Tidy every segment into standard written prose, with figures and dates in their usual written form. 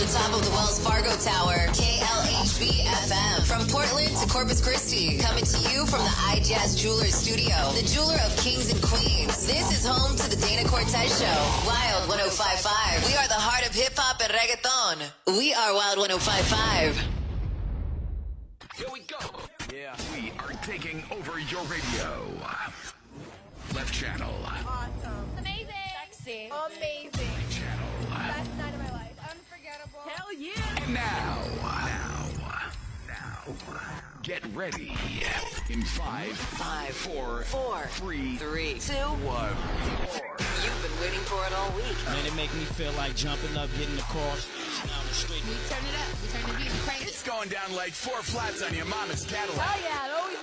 top of the Wells Fargo Tower, KLHB-FM. From Portland to Corpus Christi, coming to you from the iJazz Jewelers Studio, the jeweler of kings and queens. This is home to the Dana Cortez Show, Wild 105.5. We are the heart of hip-hop and reggaeton. We are Wild 105.5. Here we go. Yeah. We are taking over your radio. Left channel. Awesome. Amazing. Sexy. Amazing. Right channel. Best night of my life. Unforgettable. Hell yeah. And now. Get ready. In 5, 4, 3, 2, 1. You've been waiting for it all week. Man, it make me feel like jumping up, getting the chorus down the street. We turn it up. We turn the beat crazy. It's going down like 4 flats on your mama's Cadillac. Oh yeah, it always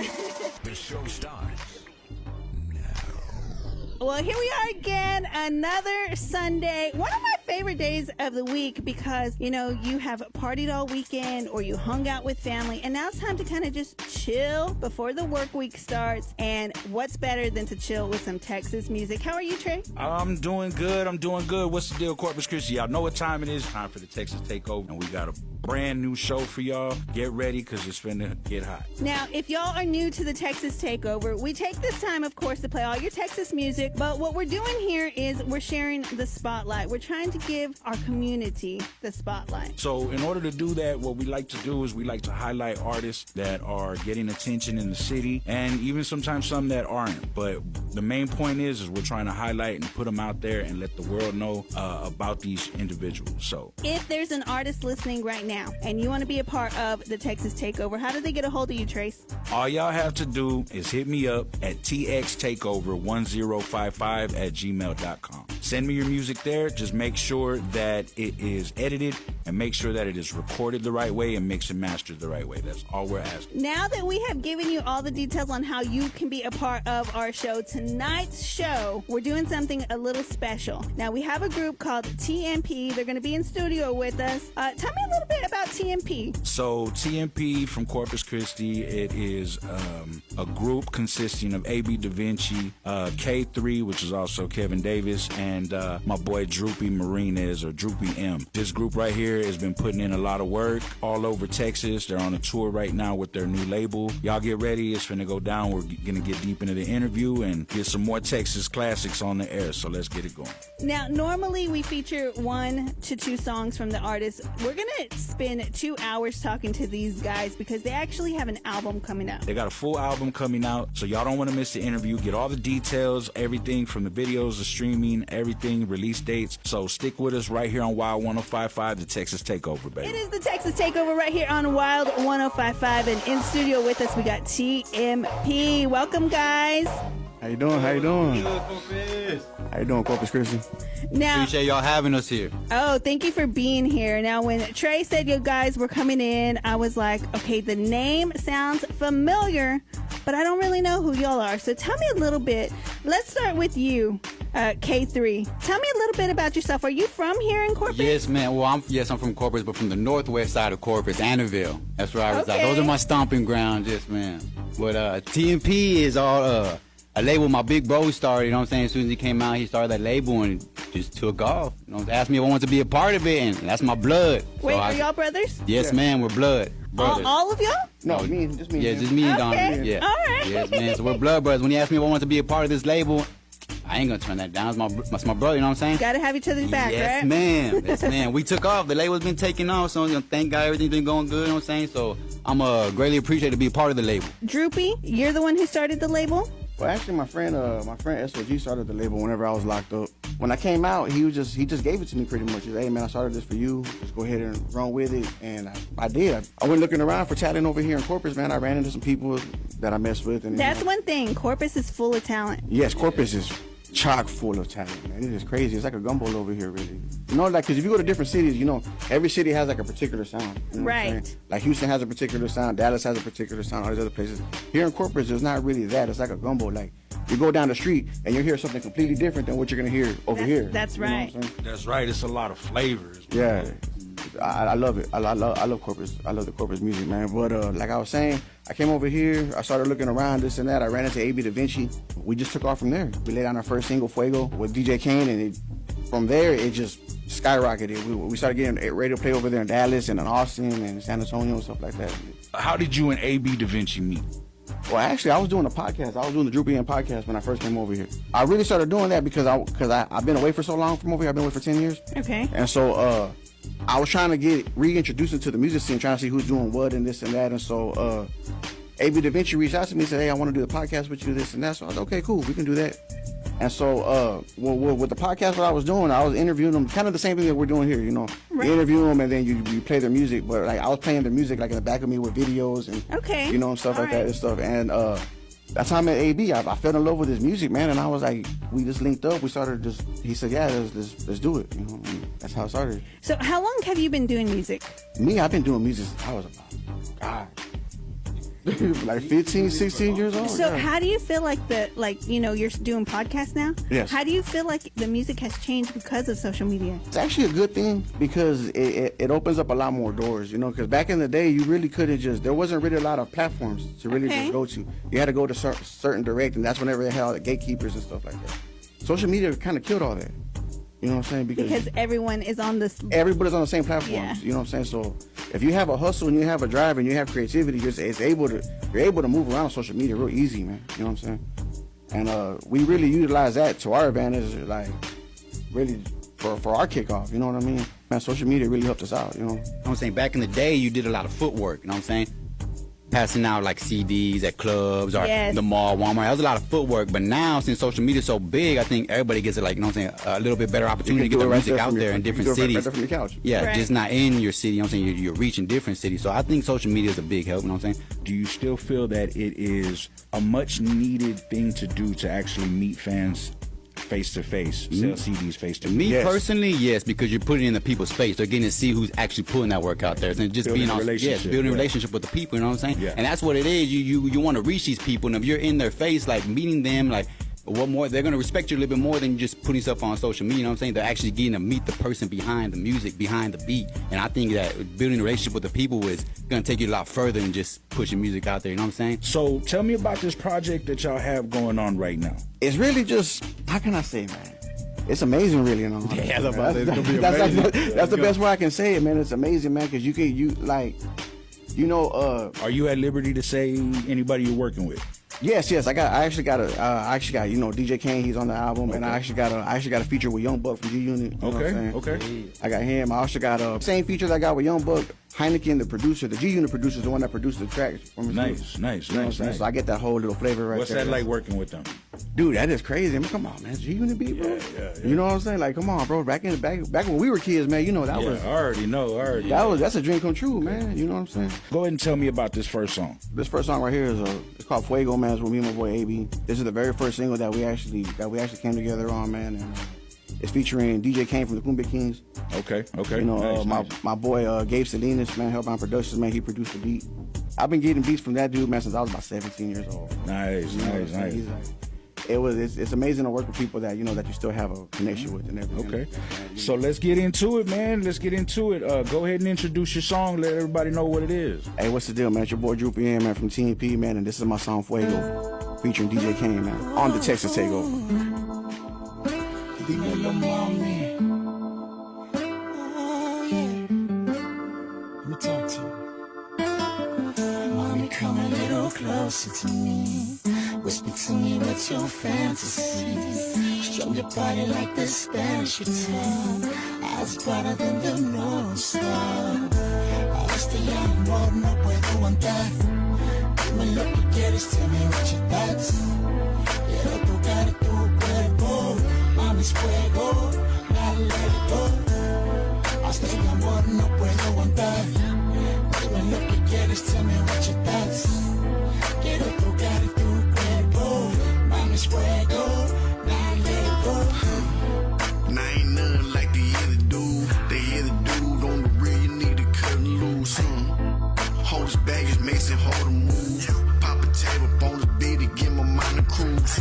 is. The show starts. Well, here we are again, another Sunday. One of my favorite days of the week because, you know, you have partied all weekend or you hung out with family, and now it's time to kind of just chill before the work week starts. And what's better than to chill with some Texas music? How are you, Trey? I'm doing good. What's the deal, Corpus Christi? Y'all know what time it is. Time for the Texas Takeover, and we got a brand new show for y'all. Get ready, because it's finna get hot. Now, if y'all are new to the Texas Takeover, we take this time, of course, to play all your Texas music. But what we're doing here is we're sharing the spotlight. We're trying to give our community the spotlight. So in order to do that, what we like to do is we like to highlight artists that are getting attention in the city, and even sometimes some that aren't. But the main point is we're trying to highlight and put them out there and let the world know about these individuals. So if there's an artist listening right now and you want to be a part of the Texas Takeover, how do they get a hold of you, Trace? All y'all have to do is hit me up at txtakeover1055@gmail.com. Send me your music there. Just make sure that it is edited and make sure that it is recorded the right way and mixed and mastered the right way. That's all we're asking. Now that we have given you all the details on how you can be a part of our show, tonight's show, we're doing something a little special. Now, we have a group called TMP. They're going to be in studio with us. Tell me a little bit about TMP. So TMP from Corpus Christi, it is a group consisting of AB Da Vinci, K3, which is also Kevin Davis, and my boy Droopy Martinez, or Droopy M. This group right here has been putting in a lot of work all over Texas. They're on a tour right now with their new label. Y'all get ready. It's finna go down. We're gonna get deep into the interview and get some more Texas classics on the air. So let's get it going. Now, normally we feature 1 to 2 songs from the artist. We're gonna spend 2 hours talking to these guys because they actually have an album coming up. They got a full album coming out, so y'all don't want to miss the interview. Get all the details, everything from the videos, the streaming, everything, release dates. So stick with us right here on Wild 105.5, the Texas Takeover, baby. It is the Texas Takeover right here on Wild 105.5, and in studio with us we got TMP. Welcome, guys. How you doing? How you doing? How you doing, Corpus Christi? Now, Appreciate y'all having us here. oh, thank you for being here. Now, when Trey said you guys were coming in, I was like, okay, the name sounds familiar, but I don't really know who y'all are. So tell me a little bit. Let's start with you, K3. Tell me a little bit about yourself. Are you from here in Corpus? Yes, man. Well, I'm from Corpus, but from the northwest side of Corpus, Annabelle. That's where I reside. Okay. Those are my stomping grounds, yes, man. But TMP is all a label my big bro started. You know what I'm saying? As soon as he came out, he started that label and just took off. You know, asked me if I wanted to be a part of it, and that's my blood. Wait, So are y'all brothers? Yes, man. We're blood. Brothers. All of y'all? No, just me. Yeah, just me and Don. Okay. Yeah. All right. Yes, man. So we're blood brothers. When he asked me if I wanted to be a part of this label, I ain't gonna turn that down. It's my brother, you know what I'm saying? Gotta have each other's back, yes, right? Ma'am. Yes, ma'am. We took off. The label's been taking off, so thank God everything's been going good, you know what I'm saying? So I'm greatly appreciated to be a part of the label. Droopy, you're the one who started the label? Well, actually, my friend SOG started the label whenever I was locked up. When I came out, he just gave it to me pretty much. He said, "Hey man, I started this for you. Just go ahead and run with it." And I did. I went looking around for talent over here in Corpus, man. I ran into some people that I messed with. And That's one thing. Corpus is full of talent. Yes, Corpus is chock full of talent, man. It is crazy. It's like a gumbo over here, really. You know, like, because if you go to different cities, you know, every city has like a particular sound. You know what I'm Right. saying? Like Houston has a particular sound, Dallas has a particular sound, all these other places. Here in Corpus, there's not really that. It's like a gumbo. Like, you go down the street and you hear something completely different than what you're gonna hear over here. That's You know what right. I'm saying? That's right. It's a lot of flavors. Yeah. I love it. I love Corpus. I love the Corpus music, man. But like I was saying, I came over here. I started looking around, this and that. I ran into AB Da Vinci. We just took off from there. We laid down our first single, Fuego, with DJ Kane, and from there it just skyrocketed. We started getting radio play over there in Dallas and in Austin and San Antonio and stuff like that. How did you and AB Da Vinci meet? Well, actually, I was doing a podcast. I was doing the Droopy N podcast when I first came over here. I really started doing that because I've been away for so long from over here. I've been away for 10 years. Okay. And so I was trying to get reintroduced into the music scene, trying to see who's doing what and this and that. And so AB Da Vinci reached out to me and said, hey, I want to do the podcast with you, this and that. So I was like, okay, cool, we can do that. And so with the podcast, what I was doing, I was interviewing them, kind of the same thing that we're doing here, you know. Right. You interview them and then you play their music. But like I was playing their music like in the back of me with videos and you know, and stuff like that and stuff. And that's how I met AB. I fell in love with his music, man. And I was like, we just linked up. We started he said, yeah, let's do it. You know, and that's how it started. So how long have you been doing music? Me, I've been doing music since I was about, like 15, 16 years old. So how do you feel like you're doing podcasts now? Yes. How do you feel like the music has changed because of social media? It's actually a good thing because it opens up a lot more doors, you know, because back in the day, you really couldn't there wasn't really a lot of platforms to really just go to. You had to go to certain direct, and that's whenever they had all the gatekeepers and stuff like that. Social media kind of killed all that. You know what I'm saying? Because everyone is on this. Everybody's on the same platforms. Yeah. You know what I'm saying? So if you have a hustle and you have a drive and you have creativity, you're able to move around on social media real easy, man. You know what I'm saying? And we really utilize that to our advantage, like really for our kickoff. You know what I mean? Man, social media really helped us out. You know? I'm saying back in the day, you did a lot of footwork. You know what I'm saying? Passing out like CDs at clubs or the mall, Walmart. That was a lot of footwork. But now, since social media is so big, I think everybody gets like, you know what I'm saying, a little bit better opportunity to get the music out there in different cities. Right from your couch. Yeah, just not in your city. You know what I'm saying? You're reaching different cities. So I think social media is a big help. You know what I'm saying? Do you still feel that it is a much needed thing to do to actually meet fans face to face, sell CDs face to face? Me personally, yes, because you're putting it in the people's face. They're getting to see who's actually putting that work out there. And just building a relationship with the people, you know what I'm saying? Yeah. And that's what it is. You want to reach these people, and if you're in their face, like meeting them, like what more, they're going to respect you a little bit more than just putting stuff on social media, you know what I'm saying? They're actually getting to meet the person behind the music, behind the beat. And I think that building a relationship with the people is going to take you a lot further than just pushing music out there, you know what I'm saying? So tell me about this project that y'all have going on right now. It's really just, how can I say, man? It's amazing, really, you know. Yeah, that's the best way I can say it, man. It's amazing, man, because are you at liberty to say anybody you're working with? Yes. I actually got DJ Kane. He's on the album, and I actually got a feature with Young Buck from G Unit. Okay. I got him. I also got same features I got with Young Buck. Heineken, the producer, the G Unit producer, is the one that produced the tracks from his Nice. So I get that whole little flavor right there. What's that like working with them? Dude, that is crazy. I mean, come on, man. G Unit beat, bro. Yeah. You know what I'm saying? Like, come on, bro. Back when we were kids, man. You know that was. I already know. That's a dream come true, man. You know what I'm saying? Go ahead and tell me about this first song. This first song right here is it's called Fuego, man. It's with me and my boy AB. This is the very first single that we actually came together on, man. And it's featuring DJ Kane from the Kumbia Kings. Okay. You know, my boy Gabe Salinas, man, Hellbound Productions, man. He produced the beat. I've been getting beats from that dude, man, since I was about 17 years old. Nice. It's amazing to work with people that that you still have a connection with and everything. Okay, so let's get into it, man. Let's get into it. Go ahead and introduce your song. Let everybody know what it is. Hey, what's the deal, man? It's your boy Droopy N, man, from TMP, man, and this is my song Fuego, featuring DJ Kane, man, on the Texas Takeover. Come a little closer to me. Whisper to me what's your fantasy. Stroke your body like the Spanish guitar. Eyes brighter than the North Star. Este amor no puedo aguantar. Dime lo que quieres, tell me what your thoughts. Quiero tocar tu cuerpo. Mami's fuego, la let it go. Este amor no puedo aguantar. Dime lo que quieres, tell me what your thoughts. Quiero tocar tu cuerpo, mami's fuego, now let it go. Now ain't nothing like the other dude. The other dude on the real, you need to cut him loose. Hold his baggage, makes it hard to move. Pop a table, bonus bid to get my mind to cruise.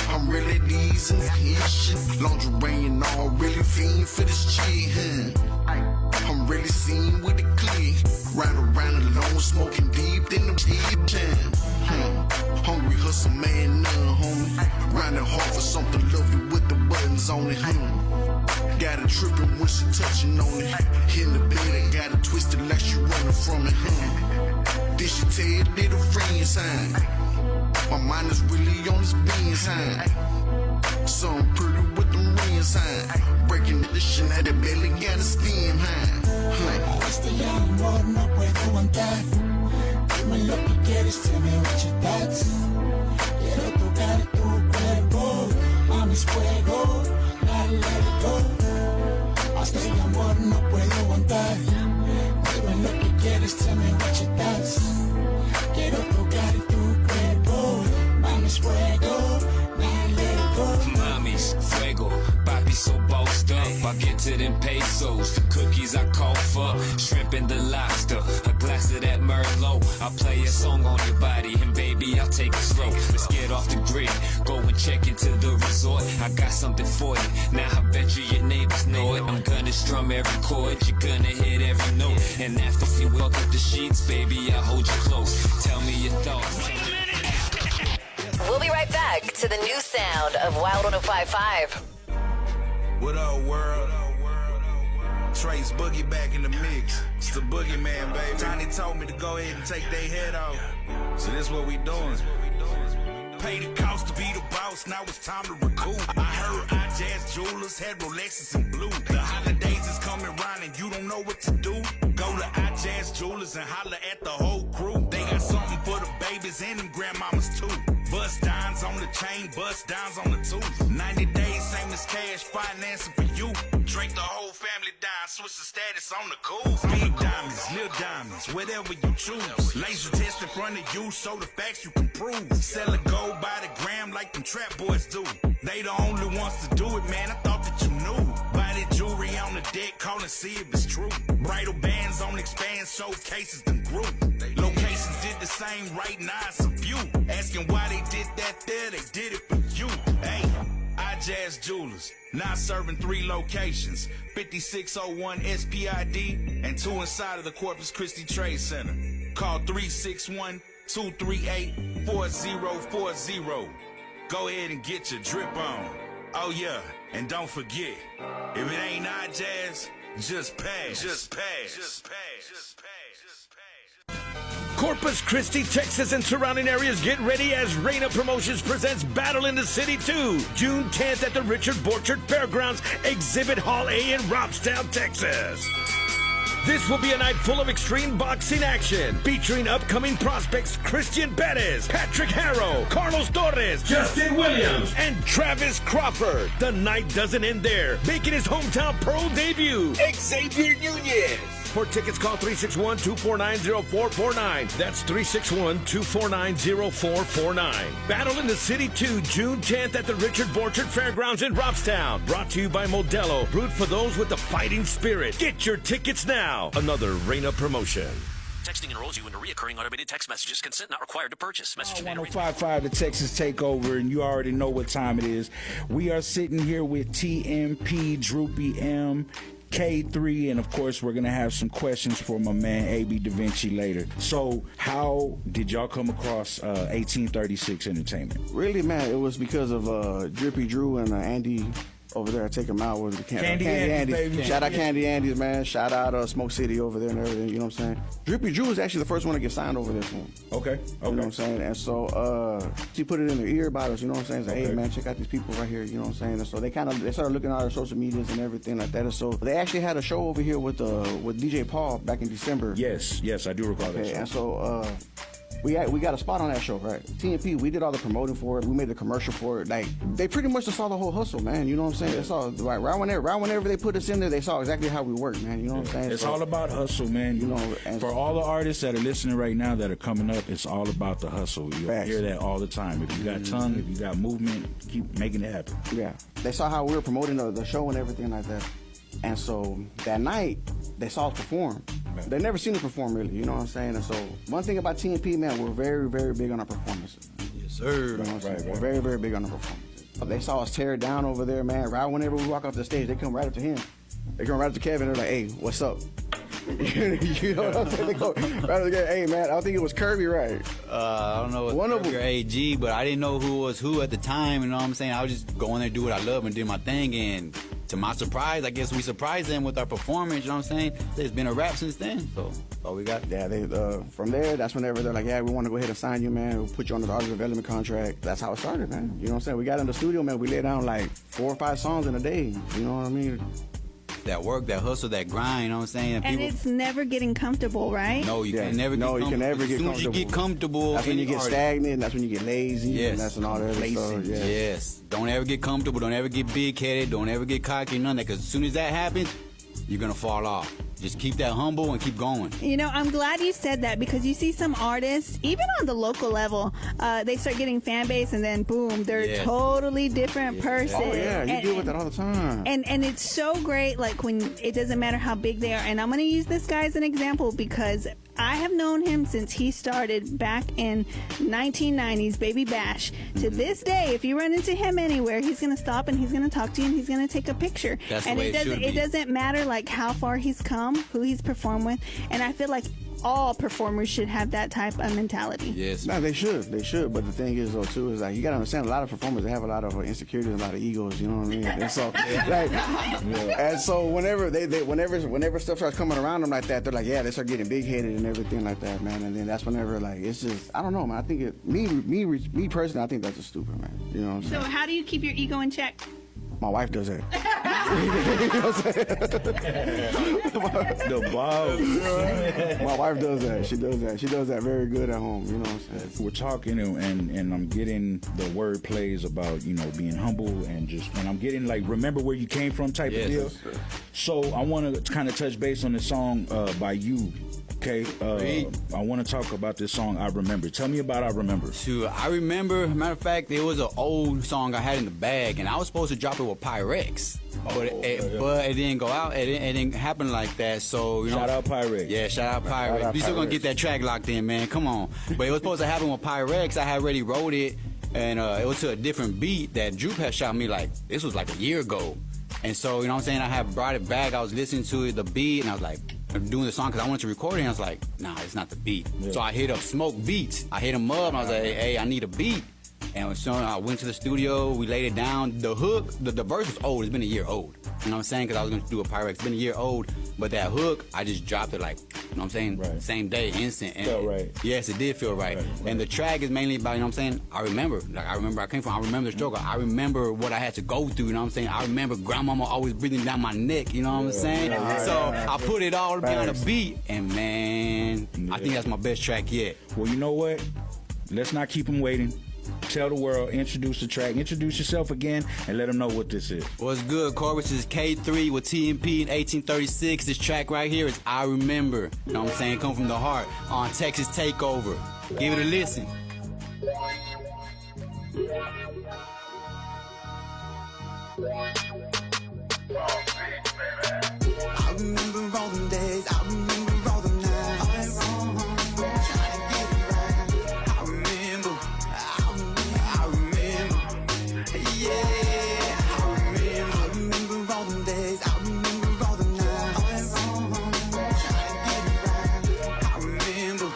I'm really these and his shit. Lingerie and all, really fiend for this shit. I'm really Ride around alone, smoking deep in the deep jam. Hungry hustle man, none, homie. Grinding hard for something lovely with the buttons on it. Got it tripping when she touching on it. In the bed, I got it twisted like she running from it. Did she tell you little friend sign? My mind is really on this being sign. Something pretty with them ring sign. Breaking the shit out the belly, got a steam high. Estoy amor, no puedo aguantar. Dime lo que quieres, tell me what your thoughts. Quiero tocar tu cuerpo, mami's fuego, let it go. Hasta el amor no puedo aguantar. Dime lo que quieres, tell me what your thoughts. Quiero tocar tu cuerpo, mami's fuego, let it go. Mami's fuego, papi so bossed up. I get to them pesos, the cookies I call for, shrimp and the lobster, a glass of that Merlot. I'll play a song on your body and baby I'll take it slow. Let's get off the grid, go and check into the resort. I got something for you, now I bet you your neighbors know it. I'm gonna strum every chord, you're gonna hit every note. And after we walk up the sheets, baby I'll hold you close. Tell me your thoughts. We'll be right back to the new sound of Wild 105.5. What up, world? Trace Boogie back in the mix. It's the Boogeyman, baby. Tiny told me to go ahead and take their head off. So this what we doing. Pay the cost to be the boss, now it's time to recoup. I heard iJazz Jewelers had Rolexes in blue. The holidays is coming round and you don't know what to do. Go to iJazz Jewelers and holler at the whole crew. They got something for the babies and them grandmamas too. Bust downs on the chain, bust downs on the tooth. 90 days, same as cash, financing for you. Drink the whole family down, switch the status on the cool. Big diamonds, little diamonds, whatever you choose. Laser test in front of you, show the facts you can prove. Sell a gold by the gram like them trap boys do. They the only ones to do it, man, I thought that you knew. Buy that jewelry on the deck, call and see if it's true. Bridal bands on expand, showcases them grew. Locations did the same, right now it's a few. Asking why they did that there, they did it for you. Hey, iJazz Jewelers, now serving 3 locations. 5601 SPID and 2 inside of the Corpus Christi Trade Center. Call 361-238-4040. Go ahead and get your drip on. Oh yeah, and don't forget, if it ain't iJazz, just pass. Just pass. Just pass. Just pass. Corpus Christi, Texas and surrounding areas, get ready as Reina Promotions presents Battle in the City 2, June 10th at the Richard Borchert Fairgrounds, Exhibit Hall A in Robstown, Texas. This will be a night full of extreme boxing action, featuring upcoming prospects Christian Perez, Patrick Harrow, Carlos Torres, Justin Williams, and Travis Crawford. The night doesn't end there. Making his hometown pro debut, Xavier Nunez. For tickets, call 361-249-0449. That's 361-249-0449. Battle in the City 2, June 10th at the Richard Borchert Fairgrounds in Robstown. Brought to you by Modelo. Brewed for those with the fighting spirit. Get your tickets now. Another Reina promotion. Texting enrolls you into reoccurring automated text messages. Consent not required to purchase. Message 105.5, the Texas Takeover, and you already know what time it is. We are sitting here with TMP, Droopy M, K3, and of course we're going to have some questions for my man AB Da Vinci later. So how did y'all come across 1836 Entertainment? Really, man, it was because of Drippy Drew and Andy over there. I take him out with the Candy Andy's, baby. Shout out Candy Andy's, man. Shout out Smoke City over there and everything. You know what I'm saying? Drippy Drew was actually the first one to get signed over this one. Okay. You know what I'm saying? And so she put it in their ear about us. You know what I'm saying? Like, hey man, check out these people right here. You know what I'm saying? And so they started looking at our social medias and everything like that. And so they actually had a show over here with DJ Paul back in December. Yes, I do recall that show. And so we got a spot on that show, right? TMP, we did all the promoting for it. We made the commercial for it. Like, they pretty much just saw the whole hustle, man. You know what I'm saying? They saw, right whenever they put us in there, they saw exactly how we work, man. You know what I'm saying? It's all about hustle, man. You know, and for all the artists that are listening right now that are coming up, it's all about the hustle. You hear that all the time. If you got tongue, if you got movement, keep making it happen. Yeah. They saw how we were promoting the show and everything like that. And so that night, they saw us perform. They never seen us perform, really. You know what I'm saying? And so one thing about TMP, man, we're very, very big on our performances. Yes, sir. You know what I'm saying? We're very, very big on our performances. They saw us tear it down over there, man. Right whenever we walk off the stage, they come right up to him. They come right up to Kevin. They're like, hey, what's up? You know what I'm saying? They go right again. Hey man, I think it was Kirby, right? I don't know if One of Kirby them. or AG, but I didn't know who was who at the time. You know what I'm saying? I was just going there, do what I love, and do my thing. And to my surprise, I guess we surprised them with our performance. You know what I'm saying? There's been a rap since then, so that's all we got. Yeah, they from there. That's whenever they're like, yeah, we want to go ahead and sign you, man. We'll put you on the artist development contract. That's how it started, man. You know what I'm saying? We got in the studio, man. We laid down like 4 or 5 songs in a day. You know what I mean? That work, that hustle, that grind, you know what I'm saying? And people, it's never getting comfortable, right? no, you can never get comfortable. You can never get as soon comfortable. as you get comfortable, That's when you get artist- stagnant. That's when you get lazy. Yes. And that's when all that other stuff. Yeah. Yes. Don't ever get comfortable. Don't ever get big-headed. Don't ever get cocky, none of that. Because as soon as that happens, you're going to fall off. Just keep that humble and keep going. You know, I'm glad you said that because you see some artists, even on the local level, they start getting fan base and then boom, they're a totally different person. Oh yeah, you deal with that all the time. And it's so great, like when it doesn't matter how big they are. And I'm going to use this guy as an example because I have known him since he started back in 1990s, Baby Bash. To this day, if you run into him anywhere, he's going to stop and he's going to talk to you and he's going to take a picture. That's and the way it should be. it doesn't matter like how far he's come, who he's performed with. And I feel like all performers should have that type of mentality. Yes. No, they should. They should. But the thing is, though, too, is like you gotta understand. A lot of performers, they have a lot of insecurities, a lot of egos. You know what I mean? And so, and so whenever stuff starts coming around them like that, they're like, yeah, they start getting big headed and everything like that, man. And then that's whenever like it's just, I don't know, man. I think me personally, I think that's just stupid, man. You know what I'm saying? So how do you keep your ego in check? My wife does that. You know what I'm saying? The balls. My wife does that. She does that. She does that very good at home. You know what I'm saying? We're talking and I'm getting the word plays about, you know, being humble and I'm getting like remember where you came from type of deal. So I want to kind of touch base on this song by you. Okay, I want to talk about this song, I Remember. Tell me about I Remember. Sure, I remember, matter of fact, it was an old song I had in the bag, and I was supposed to drop it with Pyrex. But it didn't go out. It didn't happen like that. So shout out Pyrex. Yeah, shout out Pyrex. We still gonna get that track locked in, man. Come on. But it was supposed to happen with Pyrex. I had already wrote it, and it was to a different beat that Droop had shot me like this was like a year ago. And so you know what I'm saying. I had brought it back. I was listening to it, the beat, and I was like doing the song because I wanted to record it. And I was like, nah, it's not the beat. Yeah. So I hit up Smoke Beats. I hit him up, and I was like, hey, I need a beat. And so I went to the studio, we laid it down. The hook, the verse was old. It's been a year old. You know what I'm saying? Because I was going to do a Pyrex. It's been a year old. But that hook, I just dropped it like, you know what I'm saying? Right. Same day, instant. And felt right. Yes, it did feel right. And the track is mainly about, you know what I'm saying? I remember I came from. I remember the struggle. I remember what I had to go through, you know what I'm saying? I remember grandmama always breathing down my neck, you know what I'm saying? I put it all down a beat. And man, I think that's my best track yet. Well, you know what? Let's not keep them waiting. Tell the world, introduce the track, introduce yourself again, and let them know what this is. What's good, Corbett? This is K3 with TMP in 1836. This track right here is I Remember. You know what I'm saying? Come from the heart on Texas Takeover. Give it a listen. I remember all the days, I remember all the nights. Trying to get it right. I remember, yeah. I remember all the days, I remember all the nights. Trying to get it right. I remember,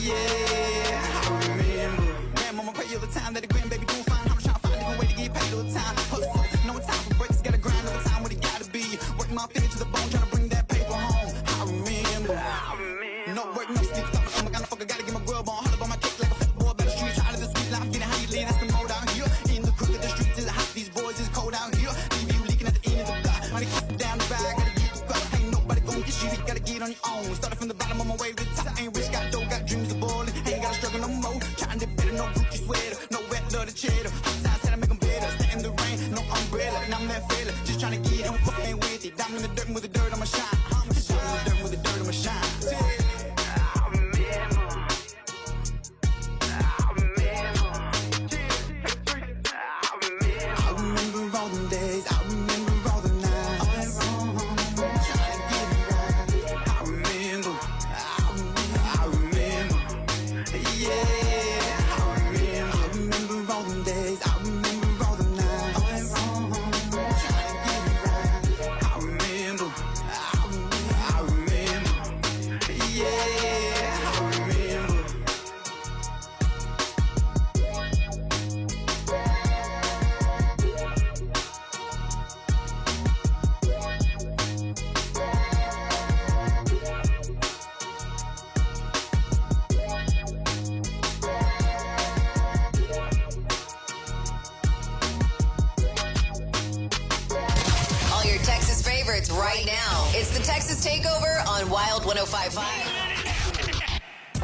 yeah. I remember. Grandmama pray all the time that the grandbaby doing fine. I'm trying to find a different way to get paid all the time. Hustle, no time for breaks, gotta grind all the time what it gotta be. Working my fingers to the bone, trying to bring that paper home. I remember. No work, no sleep, stop my kind of fucker, gotta get my grub on. Huddle on my cake like a fat boy, better street. Try to the sweet life, getting how you live, that's the mode out here. In the crook of the streets, is hot, these boys is cold out here. Leave you leaking at the end of the block. Money down the ride, gotta get the buck. Ain't nobody gonna get you, you gotta get on your own. Started from the bottom, on my way to the top. Ain't rich, got dough, got dreams of ballin'. Ain't gotta struggle no more. Trying to better, no Gucci sweater, no wet, love the cheddar. Hot said I make them better. Stay in the rain, no umbrella, and I'm that fella. Just trying to get on, fucking with it. Diamond in the dirt with the dirt, I'ma shine. Diamond in the dirt with the dirt, I'ma shine. I remember all the days, I remember all the nights. Trying to get it right. I remember, yeah. I remember all the days, I remember all the nights. Trying to get it right. I remember. starts right now. It's the Texas Takeover on Wild 105.5.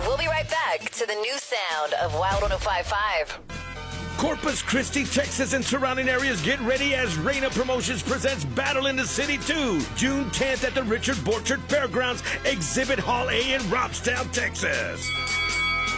We'll be right back to the new sound of Wild 105.5. Corpus Christi, Texas, and surrounding areas, get ready as Raina Promotions presents Battle in the City 2, June 10th at the Richard Borchert Fairgrounds, Exhibit Hall A in Robstown, Texas.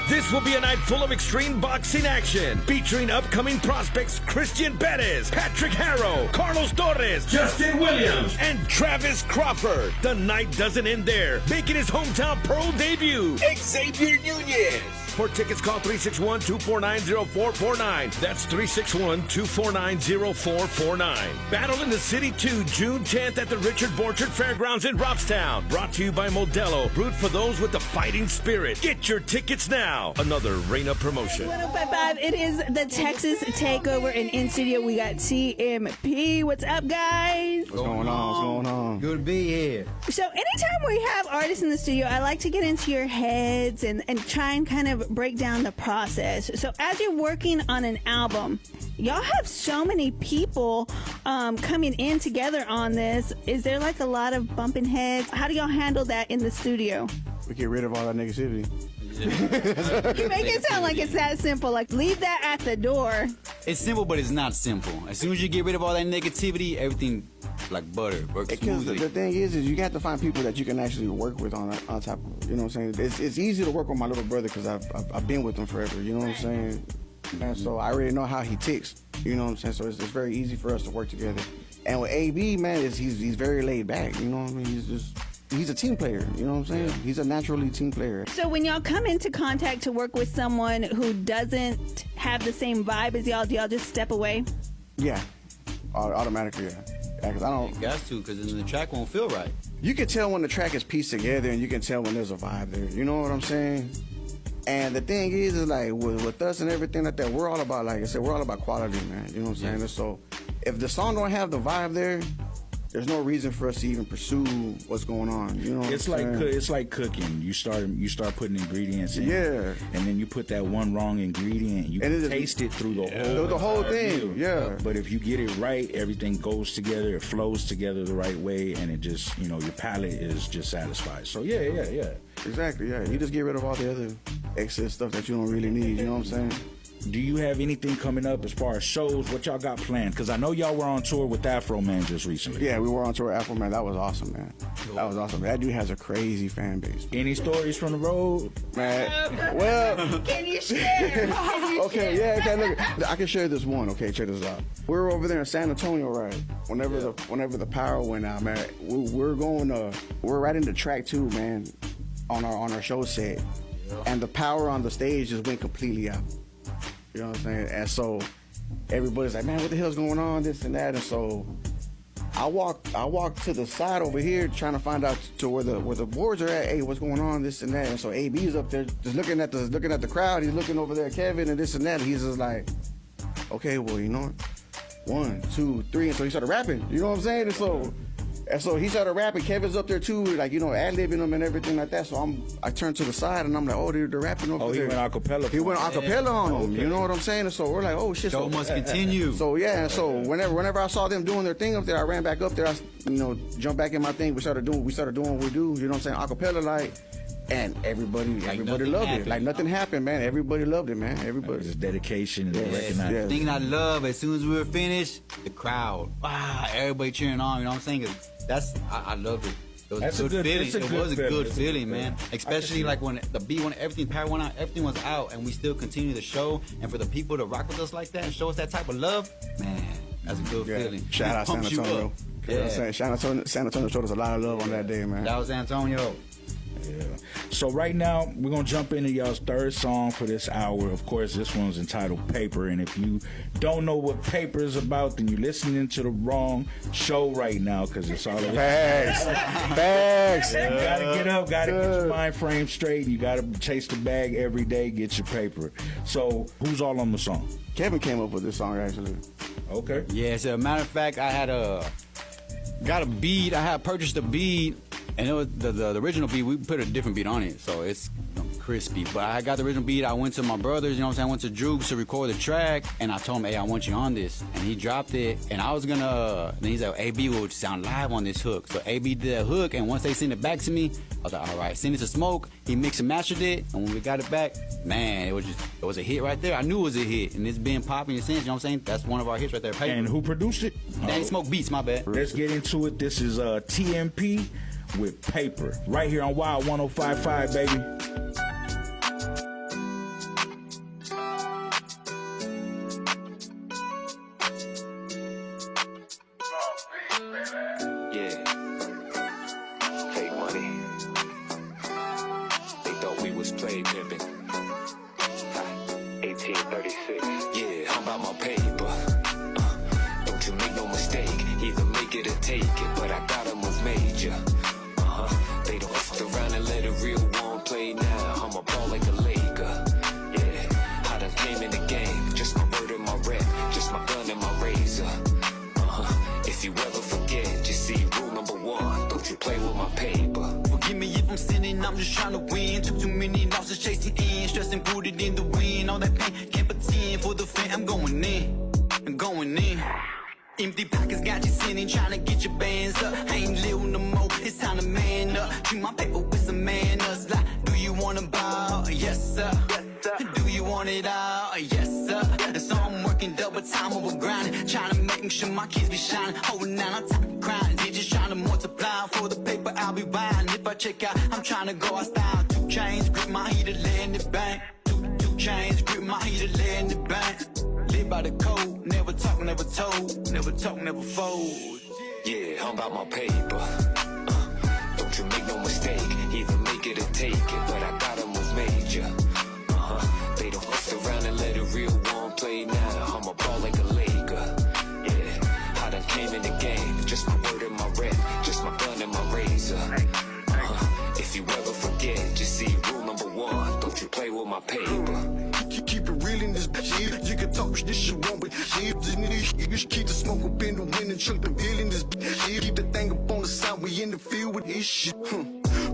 This will be a night full of extreme boxing action, featuring upcoming prospects Christian Perez, Patrick Harrow, Carlos Torres, Justin Williams, and Travis Crawford. The night doesn't end there. Making his hometown pro debut, Xavier Nunez. For tickets, call 361-249-0449. That's 361-249-0449. Battle in the City 2, June 10th at the Richard Borchert Fairgrounds in Robstown. Brought to you by Modelo. Root for those with the fighting spirit. Get your tickets now. Another Raina promotion. 105.5. It is the Texas Takeover, and in studio we got TMP. What's up, guys? What's going on? What's going on? Good to be here. So anytime we have artists in the studio, I like to get into your heads and try and kind of break down the process. So as you're working on an album, y'all have so many people coming in together on this. Is there like a lot of bumping heads? How do y'all handle that in the studio? We get rid of all that negativity. You make it sound like it's that simple. Like, leave that at the door. It's simple, but it's not simple. As soon as you get rid of all that negativity, everything like butter works smoothly. The thing is you have to find people that you can actually work with on top. You know what I'm saying? It's easy to work with my little brother because I've been with him forever. You know what I'm saying? And so I already know how he ticks. You know what I'm saying? So it's very easy for us to work together. And with AB, man, he's very laid back. You know what I mean? He's a team player, you know what I'm saying? He's a naturally team player. So when y'all come into contact to work with someone who doesn't have the same vibe as y'all, do y'all just step away? Yeah, automatically, yeah. Because I don't. You got to, because then the track won't feel right. You can tell when the track is pieced together, and you can tell when there's a vibe there. You know what I'm saying? And the thing is like with us and everything like that, we're all about, like I said, we're all about quality, man. You know what I'm saying? And so if the song don't have the vibe there, there's no reason for us to even pursue what's going on. You know, it's like cooking. You start putting ingredients in, and then you put that one wrong ingredient. You can taste it through the whole thing. Yeah. But if you get it right, everything goes together. It flows together the right way, and it just your palate is just satisfied. So yeah. Exactly. Yeah. You just get rid of all the other excess stuff that you don't really need. You know what I'm saying? Do you have anything coming up as far as shows? What y'all got planned? Because I know y'all were on tour with Afro Man just recently. Yeah, we were on tour with Afro Man. That was awesome, man. That was awesome. That dude has a crazy fan base. Any stories from the road? Man, well... Can you share? Okay, yeah, okay, look. I can share this one. Okay, check this out. We were over there in San Antonio, right? Whenever the power went out, man, we're right into track 2, man, on our show set. And the power on the stage just went completely out. You know what I'm saying? And so everybody's like, man, what the hell's going on? This and that. And so I walked to the side over here trying to find out to where the boards are at. Hey, what's going on? This and that. And so AB's up there just looking at the crowd. He's looking over there at Kevin and this and that. And he's just like, okay, well, you know what? 1, 2, 3. And so he started rapping. You know what I'm saying? And so he started rapping. Kevin's up there too, like, ad-libbing them and everything like that. So I turned to the side and I'm like, oh, they're rapping over there. He went acapella. He went acapella on them. Okay. You know what I'm saying? And so we're like, oh shit. Show must continue. So yeah. And so whenever I saw them doing their thing up there, I ran back up there. I jumped back in my thing. We started doing what we do. You know what I'm saying? Acapella like. And everybody loved it. Like nothing happened, man. Everybody loved it, man. Everybody. Just dedication and recognition. The thing I love, as soon as we were finished, the crowd, everybody cheering on. You know what I'm saying? I loved it. It was a good feeling. It was a good feeling, man. Especially like when the beat, when everything, power went out, everything was out, and we still continue the show. And for the people to rock with us like that and show us that type of love, man, that's a good feeling. Shout out San Antonio. Yeah. San Antonio showed us a lot of love on that day, man. That was San Antonio. Yeah. So right now, we're going to jump into y'all's third song for this hour. Of course, this one's entitled Paper. And if you don't know what Paper is about, then you're listening to the wrong show right now, because it's all about Facts. You got to get up, got to get your mind frame straight. You got to chase the bag every day, get your paper. So who's all on the song? Kevin came up with this song, actually. Okay. Yeah, as a matter of fact, I had got a beat. I had purchased a beat. And it was the original beat, we put a different beat on it. So it's crispy. But I got the original beat. I went to my brothers, you know what I'm saying? I went to Droops to record the track, and I told him, hey, I want you on this. And he dropped it, and I was gonna, then he's like, AB will sound live on this hook. So AB did that hook, and once they sent it back to me, I was like, all right, send it to Smoke. He mixed and mastered it, and when we got it back, man, it was a hit right there. I knew it was a hit, and it's been popping since, you know what I'm saying? That's one of our hits right there. Paper. And who produced it? Danny Smoke Beats, my bad. Let's get into it. This is TMP with Paper, right here on Wild 105.5, baby. Empty pockets got you sinning, trying to get your bands up. I ain't little no more, it's time to man up. Treat my paper with some manners. Like, do you want a ball? Yes, sir. Do you want it all? Yes, sir. And so I'm working double time over grinding, trying to make sure my kids be shining. Holding down on top of crying, they just trying to multiply for the paper I'll be buying. If I check out, I'm trying to go out style. 2 chains, grip my heater, lay in the bank. Two chains, grip my heater, lay in the bank. Live by the code, never talk, never told. Never talk, never fold. Yeah, I'm about my paper. Don't you make no mistake, either make it or take it. But I gotta move major. They don't fuck around and let a real one play now. I'm a ball like a Laker. Yeah, I done came in the game. Just my word and my rep, just my gun and my razor. If you ever forget, just see rule number 1. Don't you play with my paper. Keep it real in this bitch. You can talk this shit wrong, but shit, you should keep the smoke up in the wind and chunk the bill in this bitch. Keep the thing up on the side, we in the field with this shit.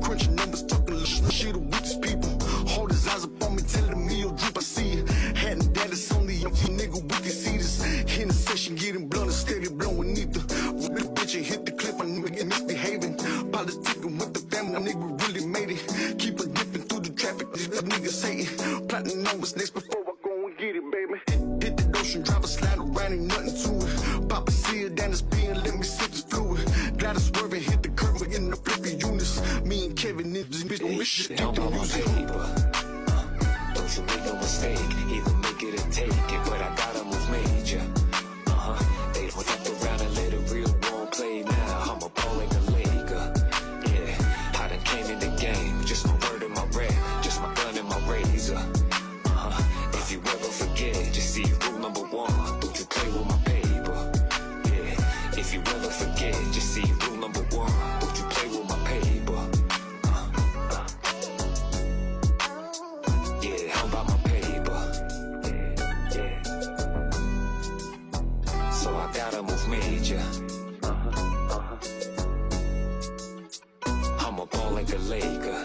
Crunching numbers, talking shit with these people. Hold his eyes up on me, telling me your droop, I see it. Hadn't that it's only a nigga, we can see this. In the session, getting blunt and steady blowing ether. With the bitch and hit the clip, I nigga misbehaving. Politicking with the family, nigga really made it. Keep on dipping through the traffic, these niggas hating. Plotting on what's next before I go and get it, baby. Hit the ocean, drive a slide around, ain't nothing to it. Pop a seal down the spin, let me sip this fluid. Glad I swerve and hit the curve, we're in the flippy units. Me and Kevin in this bitch, don't miss shit, keep the music. Don't you make no mistake, either make it or take it. But I gotta move major. They don't fuck around and let a real one play now. I'm a ball like a Laker. Yeah, I done came in the game. Just my word and my rep, just my gun and my razor. If you ever forget, just see rule number 1. Don't you play with my paper. Yeah, if you ever forget, just see rule number 1. Don't you play with my paper. Yeah, I'm about my paper. Yeah. So I gotta move major. I'm a ball like a Laker.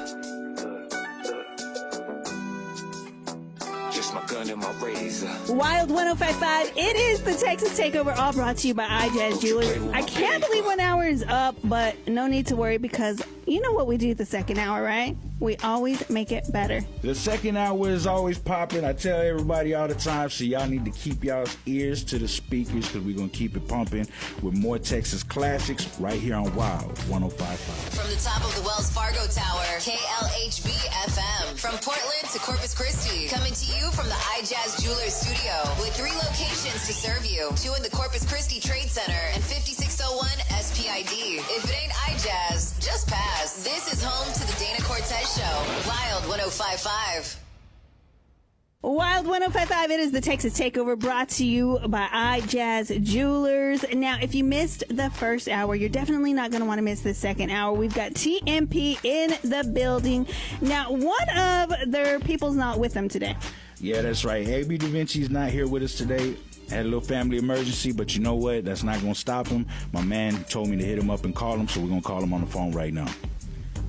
Just my gun and my razor. Wild 105.5, it is the Texas Takeover, all brought to you by iJazz Jewelers. I can't believe 1 hour is up, but no need to worry because you know what we do the second hour, right? We always make it better. The second hour is always popping. I tell everybody all the time, so y'all need to keep y'all's ears to the speakers because we're going to keep it pumping with more Texas classics right here on Wild 105.5. From the top of the Wells Fargo Tower, KLHB FM. From Portland to Corpus Christi, coming to you from the iJazz Jewelers Studio with 3 locations to serve you. 2 in the Corpus Christi Trade Center and 5601 SPID. If it ain't iJazz, just pass. This is home to the Dana Cortez Show. Wild 105.5. Wild 105.5, it is the Texas Takeover, brought to you by iJazz Jewelers. Now, if you missed the first hour, you're definitely not going to want to miss the second hour. We've got TMP in the building. Now, one of their people's not with them today. Yeah, that's right. AB Da Vinci's not here with us today. Had a little family emergency, but you know what? That's not going to stop him. My man told me to hit him up and call him, so we're going to call him on the phone right now.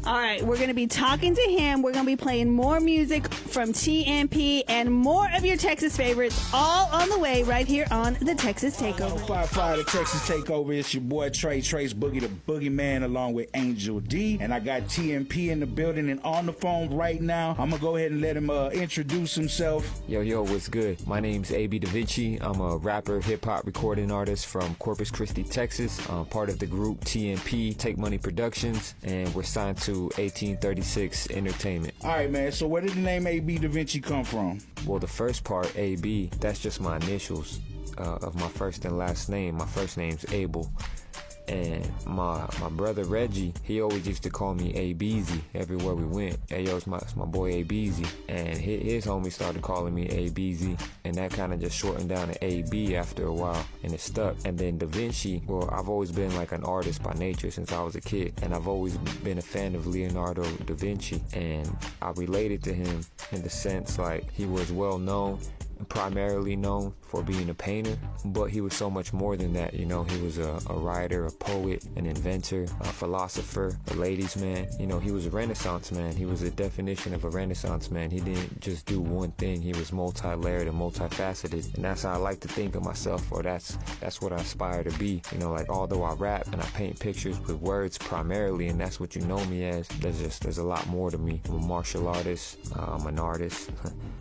All right, we're going to be talking to him. We're going to be playing more music from TMP and more of your Texas favorites, all on the way right here on the Texas Takeover. 105.5 the Texas Takeover. It's your boy Trace Boogie the Boogeyman along with Angel D. And I got TMP in the building and on the phone right now. I'm going to go ahead and let him introduce himself. Yo, what's good? My name's AB Da Vinci. I'm a rapper, hip-hop recording artist from Corpus Christi, Texas. I'm part of the group TMP, Take Money Productions, and we're signed to 1836 Entertainment. All right, man. So where did the name AB Da Vinci come from? Well, the first part, AB, that's just my initials of my first and last name. My first name's Abel. And my brother Reggie, he always used to call me A-Beezy everywhere we went. Hey, yo, it's my boy A-Beezy. And his homies started calling me A-Beezy. And that kind of just shortened down to A-B after a while. And it stuck. And then Da Vinci, well, I've always been like an artist by nature since I was a kid. And I've always been a fan of Leonardo da Vinci. And I related to him in the sense like he was well known, primarily known for being a painter, but he was so much more than that. You know, he was a writer, a poet, an inventor, a philosopher, a ladies' man. You know, he was a Renaissance man. He was a definition of a Renaissance man. He didn't just do one thing. He was multi-layered and multifaceted, and that's how I like to think of myself, or that's what I aspire to be. You know, like, although I rap and I paint pictures with words primarily, and that's what you know me as, there's a lot more to me. I'm a martial artist, I'm an artist,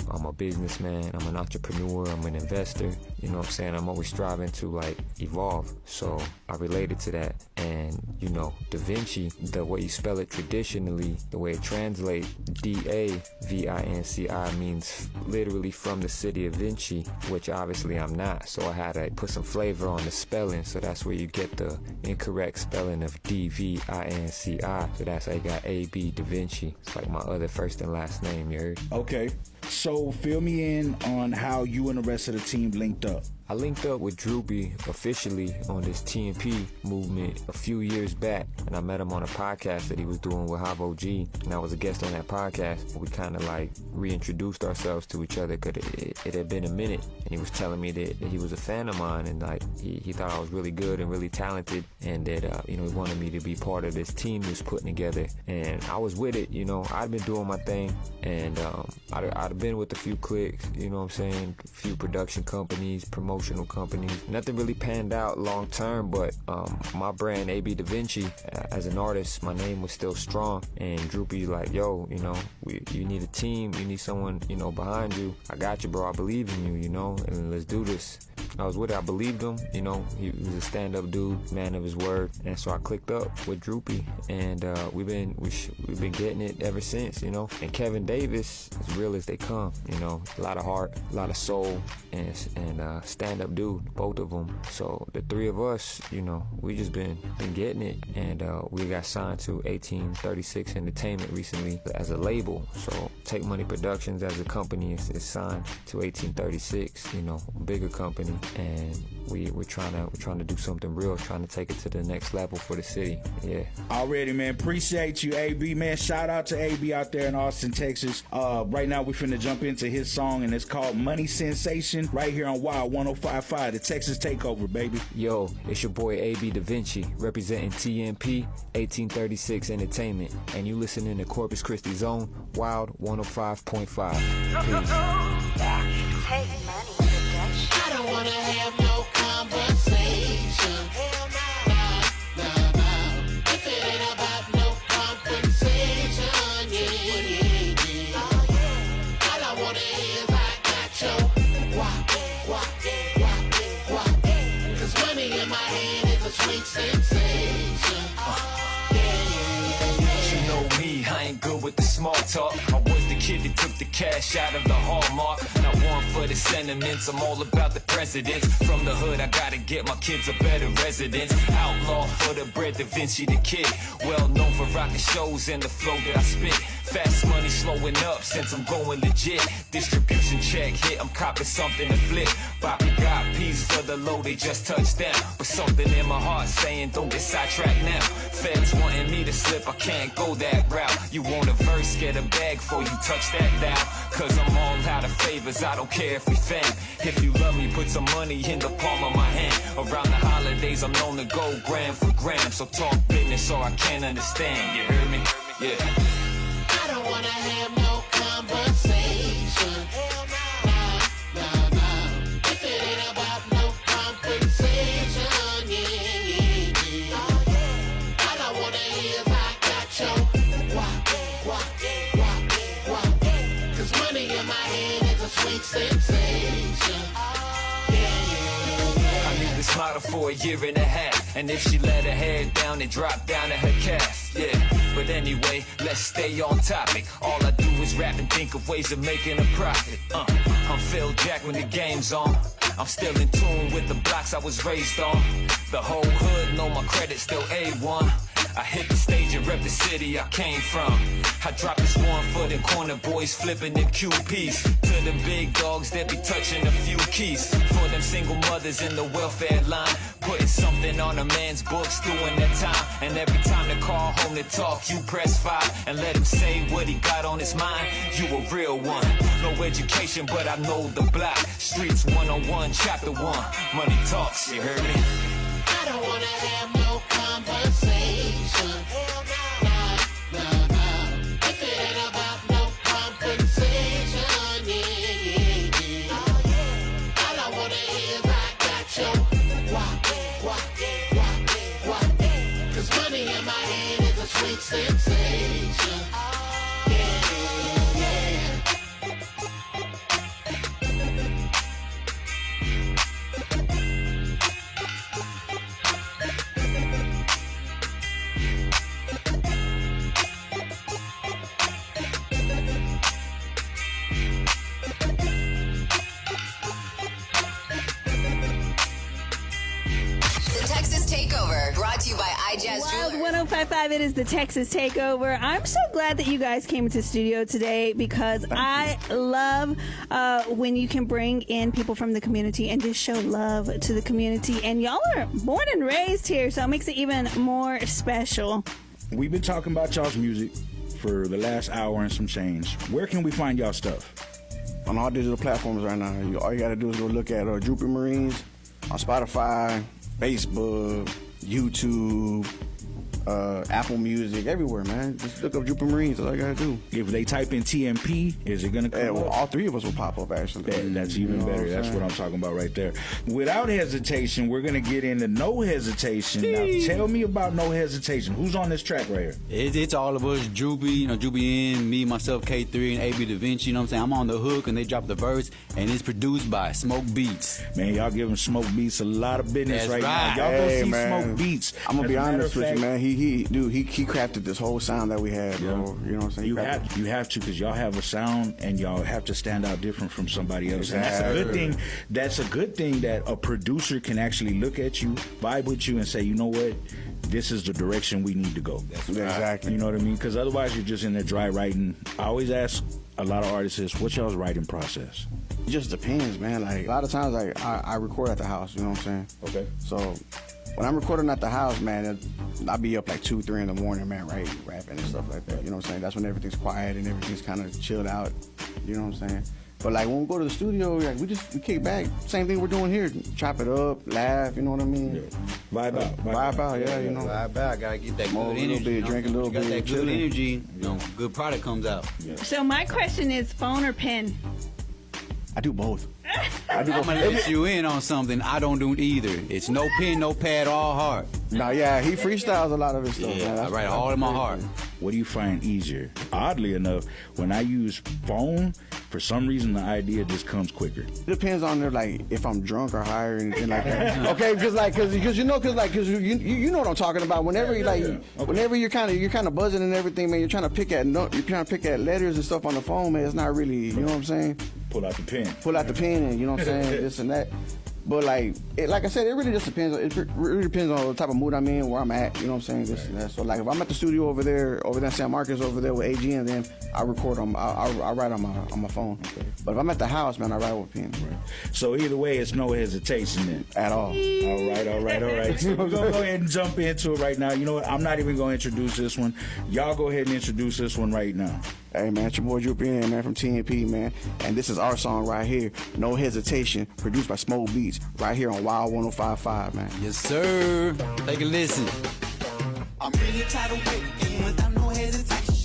I'm a businessman, I'm an entrepreneur, I'm an investor. You know what I'm saying? I'm always striving to like evolve. So I related to that. And you know, Da Vinci, the way you spell it traditionally, the way it translates, D-A-V-I-N-C-I, means literally from the city of Vinci, which obviously I'm not. So I had to put some flavor on the spelling. So that's where you get the incorrect spelling of D-V-I-N-C-I. So that's how you got A-B Da Vinci. It's like my other first and last name, you heard? Okay. So fill me in on how you and the rest of the team linked up. I linked up with Droopy officially on this TMP movement a few years back, and I met him on a podcast that he was doing with Havo G, and I was a guest on that podcast. We kind of like reintroduced ourselves to each other because it had been a minute, and he was telling me that he was a fan of mine, and like he thought I was really good and really talented, and that you know, he wanted me to be part of this team he was putting together, and I was with it. You know, I'd been doing my thing, and I'd been with a few clicks, you know what I'm saying, a few production companies, promotional companies. Nothing really panned out long term, but my brand, AB Da Vinci, as an artist, my name was still strong. And Droopy like, yo, you know, you need a team, you need someone, you know, behind you. I got you, bro. I believe in you, you know, and let's do this. I was with it. I believed him. You know, he was a stand-up dude, man of his word, and so I clicked up with Droopy, and we've been getting it ever since. You know, and Kevin Davis, as real as they come. You know, a lot of heart, a lot of soul, and stand-up dude, both of them. So the three of us, you know, we just been getting it, and we got signed to 1836 Entertainment recently as a label. So Take Money Productions as a company is signed to 1836. You know, a bigger company. And we're trying to do something real, trying to take it to the next level for the city. Yeah. Already, man. Appreciate you, AB, man. Shout out to AB out there in Austin, Texas. Right now we finna jump into his song, and it's called Money Sensation, right here on Wild 105.5, the Texas Takeover, baby. Yo, it's your boy AB Da Vinci, representing TMP 1836 Entertainment, and you listening to Corpus Christi Zone, Wild 105.5. Peace. Take money. I don't wanna have no conversation. Hell no. No. If it ain't about no compensation, yeah. All I wanna hear is I got your guap. 'Cause money in my hand is a sweet sensation. You know me, I ain't good with the small talk. I was the kid that took the cash out of the Hallmark. Not one for the sentiments, I'm all about the presidents. From the hood, I gotta get my kids a better residence. Outlaw for the bread, Da Vinci the kid. Well known for rocking shows and the flow that I spit. Fast money slowing up since I'm going legit. Distribution check hit, I'm copping something to flip. Bobby got peas for the low, they just touched down. But something in my heart saying don't get sidetracked now. Feds wanting me to slip, I can't go that route. You want a verse, get a bag before you touch that down. Cause I'm all out of favors, I don't care if we fam. If you love me, put some money in the palm of my hand. Around the holidays, I'm known to go gram for gram. So talk business or I can't understand, you heard me? Yeah. I don't wanna have no conversation. No. If it ain't about no compensation, yeah. All I wanna hear is I got your walk. 'Cause money in my hand is a sweet sensation. I knew this model for a year and a half, and if she let her head down and drop down to her calf, yeah. But anyway, let's stay on topic. All I do is rap and think of ways of making a profit. I'm Phil Jack when the game's on. I'm still in tune with the blocks I was raised on. The whole hood know my credit still A1. I hit the stage and rep the city I came from. I drop this one for the corner boys flipping the QPs. To the big dogs that be touching a few keys. For them single mothers in the welfare line, putting something on a man's books doing their time. And every time they call home to talk, you press 5 and let him say what he got on his mind. You a real one. No education, but I know the block. Streets 101, chapter 1. Money talks, you heard me? I don't wanna have no conversation. No. If it ain't about no compensation, yeah. All I wanna hear is I got your walk. 'Cause money in my hand is a sweet sensation. Yeah. Takeover, brought to you by iJazz Wild Jewelers. 1055, it is the Texas Takeover. I'm so glad that you guys came into the studio today because I love when you can bring in people from the community and just show love to the community. And y'all are born and raised here, so it makes it even more special. We've been talking about y'all's music for the last hour and some change. Where can we find y'all stuff? On all digital platforms right now. All you gotta do is go look at Droopy Marines on Spotify, Facebook, YouTube, Apple Music, everywhere, man. Just look up Droopy Marines. That's all you gotta do. If they type in TMP, is it gonna come up? Well, all three of us will pop up, actually. That's even better. That's what I'm talking about right there. Without hesitation, we're gonna get into No Hesitation. Now, tell me about No Hesitation. Who's on this track right here? It's all of us, Droopy, Droopy N, me, myself, K3, and AB Da Vinci, you know what I'm saying? I'm on the hook, and they drop the verse, and it's produced by Smoke Beats. Man, y'all giving Smoke Beats a lot of business That's right now. Y'all go see Smoke Beats. I'm gonna be honest with you, man. He crafted this whole sound that we have, bro. You know what I'm saying? You have to, because y'all have a sound and y'all have to stand out different from somebody else. Exactly. And that's a good thing. That's a good thing that a producer can actually look at you, vibe with you, and say, you know what? This is the direction we need to go. Exactly. You know what I mean? Because otherwise you're just in there dry writing. I always ask a lot of artists, what's y'all's writing process? It just depends, man. Like, a lot of times, like, I record at the house, you know what I'm saying? Okay. So when I'm recording at the house, man, I'll be up like 2, 3 in the morning, man, rapping and stuff like that. You know what I'm saying? That's when everything's quiet and everything's kind of chilled out. You know what I'm saying? But like when we go to the studio, like we kick back. Same thing we're doing here. Chop it up, laugh. You know what I mean? Yeah. Vibe out. Yeah, you know. Vibe out. Gotta get that Smoke good energy. bit, drink a little bit. Got that good energy. Good product comes out. Yeah. So my question is, phone or pen? I do both. I'm gonna let you in on something. I don't do either. It's no pen, no pad, all heart. Nah, yeah, he freestyles a lot of his stuff. Yeah, man. I write all in my heart. What do you find easier? Oddly enough, when I use phone, for some reason the idea just comes quicker. It depends on like if I'm drunk or high or anything like that. Okay, because you know what I'm talking about. Whenever whenever you're kind of buzzing and everything, man, you're trying to pick at letters and stuff on the phone, man. It's not really, you know what I'm saying? Pull out the pen. And you know what I'm saying? This and that. But like I said, it really just depends. It really depends on the type of mood I'm in, where I'm at. You know what I'm saying? This and that. So like if I'm at the studio over there in San Marcos over there with AG, and then I record on, I write on my phone. Okay. But if I'm at the house, man, I write with a pen. Right. So either way, it's no hesitation then. At all. All right. So we're gonna go ahead and jump into it right now. You know what? I'm not even gonna introduce this one. Y'all go ahead and introduce this one right now. Hey man, it's your boy Droopy N, man, from TMP, man. And this is our song right here, No Hesitation, produced by Smoke Beats, right here on Wild 1055, man. Yes, sir. Take a listen. I'm really tired of waiting without no hesitation.